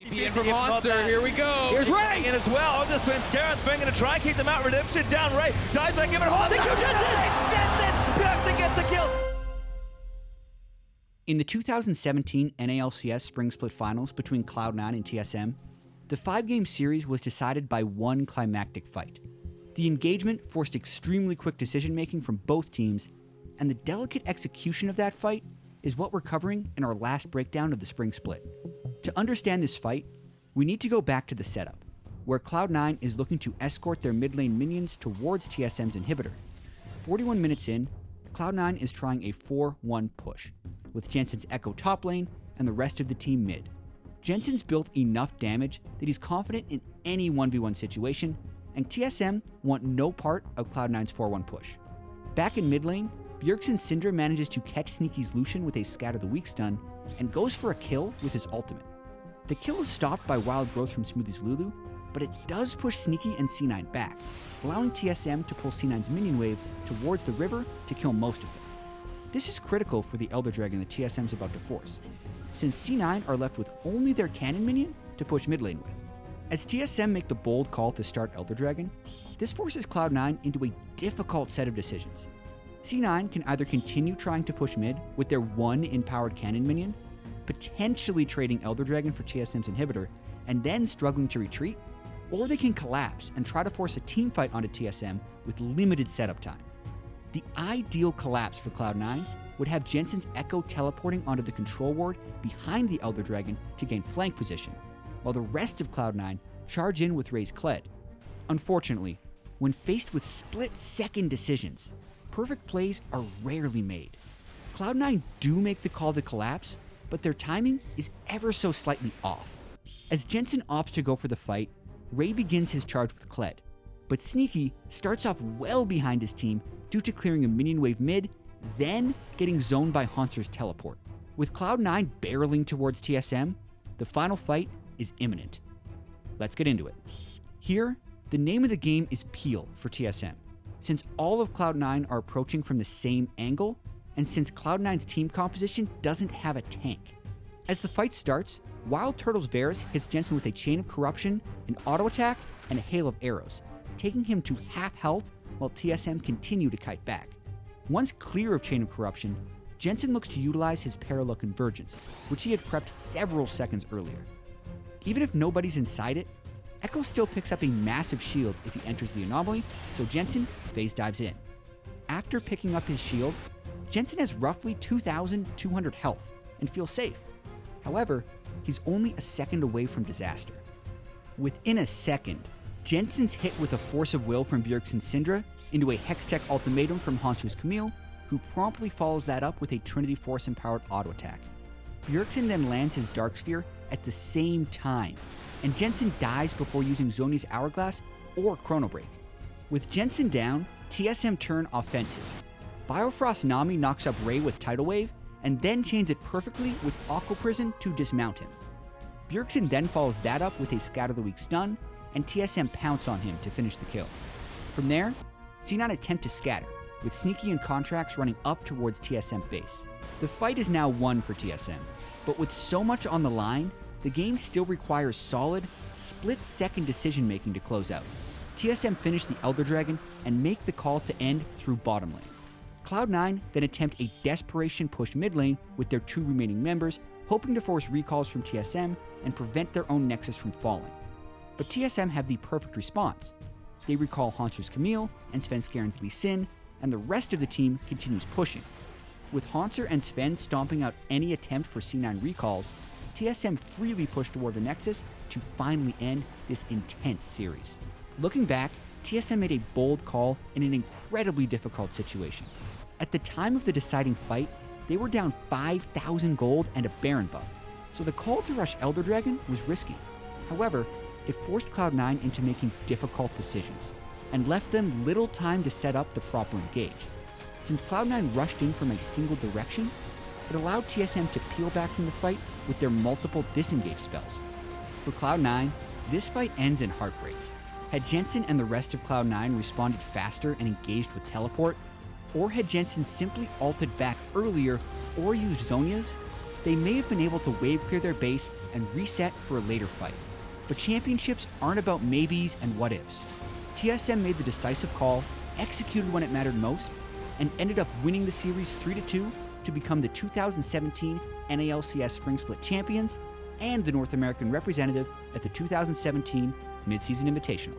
In from Monster, here we go. Here's Ray in as well. On this Sven Scarron's going to try and keep them out. Redemption down Ray. Dives back, give it home. They kill Jensen. Jensen Bjarkson gets the kill. In the 2017 NALCS Spring Split Finals between Cloud9 and TSM, the 5-game series was decided by one climactic fight. The engagement forced extremely quick decision-making from both teams, and the delicate execution of that fight is what we're covering in our last breakdown of the Spring Split. To understand this fight, we need to go back to the setup, where Cloud9 is looking to escort their mid lane minions towards TSM's inhibitor. 41 minutes in, Cloud9 is trying a 4-1 push, with Jensen's Echo top lane and the rest of the team mid. Jensen's built enough damage that he's confident in any 1v1 situation, and TSM want no part of Cloud9's 4-1 push. Back in mid lane, Bjergsen's Syndra manages to catch Sneaky's Lucian with a Scatter the Weak stun, and goes for a kill with his ultimate. The kill is stopped by wild growth from Smoothie's Lulu, but it does push Sneaky and C9 back, allowing TSM to pull C9's minion wave towards the river to kill most of them. This is critical for the Elder Dragon that TSM's about to force, since C9 are left with only their cannon minion to push mid lane with. As TSM make the bold call to start Elder Dragon, this forces Cloud9 into a difficult set of decisions. C9 can either continue trying to push mid with their one empowered cannon minion, potentially trading Elder Dragon for TSM's inhibitor, and then struggling to retreat, or they can collapse and try to force a team fight onto TSM with limited setup time. The ideal collapse for Cloud9 would have Jensen's Echo teleporting onto the control ward behind the Elder Dragon to gain flank position, while the rest of Cloud9 charge in with Ray's Kled. Unfortunately, when faced with split-second decisions, perfect plays are rarely made. Cloud9 do make the call to collapse, but their timing is ever so slightly off. As Jensen opts to go for the fight, Ray begins his charge with Kled, but Sneaky starts off well behind his team due to clearing a minion wave mid, then getting zoned by Hauntzer's teleport. With Cloud9 barreling towards TSM, the final fight is imminent. Let's get into it. Here, the name of the game is Peel for TSM, since all of Cloud9 are approaching from the same angle, and since Cloud9's team composition doesn't have a tank. As the fight starts, Wild Turtle's Varus hits Jensen with a Chain of Corruption, an auto attack, and a hail of arrows, taking him to half health while TSM continue to kite back. Once clear of Chain of Corruption, Jensen looks to utilize his Parallel Convergence, which he had prepped several seconds earlier. Even if nobody's inside it, Echo still picks up a massive shield if he enters the anomaly, so Jensen phase dives in. After picking up his shield, Jensen has roughly 2,200 health and feels safe. However, he's only a second away from disaster. Within a second, Jensen's hit with a Force of Will from Bjergsen's Syndra into a Hextech ultimatum from Hauntzer's Camille, who promptly follows that up with a Trinity Force empowered auto attack. Bjergsen then lands his Dark Sphere at the same time, and Jensen dies before using Zhonya's Hourglass or Chrono Break. With Jensen down, TSM turn offensive. Biofrost Nami knocks up Ray with Tidal Wave, and then chains it perfectly with Aqua Prison to dismount him. Bjergsen then follows that up with a Scatter the Weak stun, and TSM pounce on him to finish the kill. From there, C9 attempt to scatter, with Sneaky and Contracts running up towards TSM base. The fight is now won for TSM, but with so much on the line, the game still requires solid, split-second decision-making to close out. TSM finish the Elder Dragon and make the call to end through bottom lane. Cloud9 then attempt a desperation push mid lane with their 2 remaining members, hoping to force recalls from TSM and prevent their own Nexus from falling. But TSM have the perfect response. They recall Hauntzer's Camille and Sven Scarron's Lee Sin, and the rest of the team continues pushing. With Hauntzer and Sven stomping out any attempt for C9 recalls, TSM freely push toward the Nexus to finally end this intense series. Looking back, TSM made a bold call in an incredibly difficult situation. At the time of the deciding fight, they were down 5,000 gold and a Baron buff, so the call to rush Elder Dragon was risky. However, it forced Cloud9 into making difficult decisions, and left them little time to set up the proper engage. Since Cloud9 rushed in from a single direction, it allowed TSM to peel back from the fight with their multiple disengage spells. For Cloud9, this fight ends in heartbreak. Had Jensen and the rest of Cloud9 responded faster and engaged with teleport, or had Jensen simply ulted back earlier or used Zhonya's, they may have been able to wave clear their base and reset for a later fight. But championships aren't about maybes and what-ifs. TSM made the decisive call, executed when it mattered most, and ended up winning the series 3-2 to become the 2017 NALCS Spring Split champions and the North American representative at the 2017 Midseason Invitational.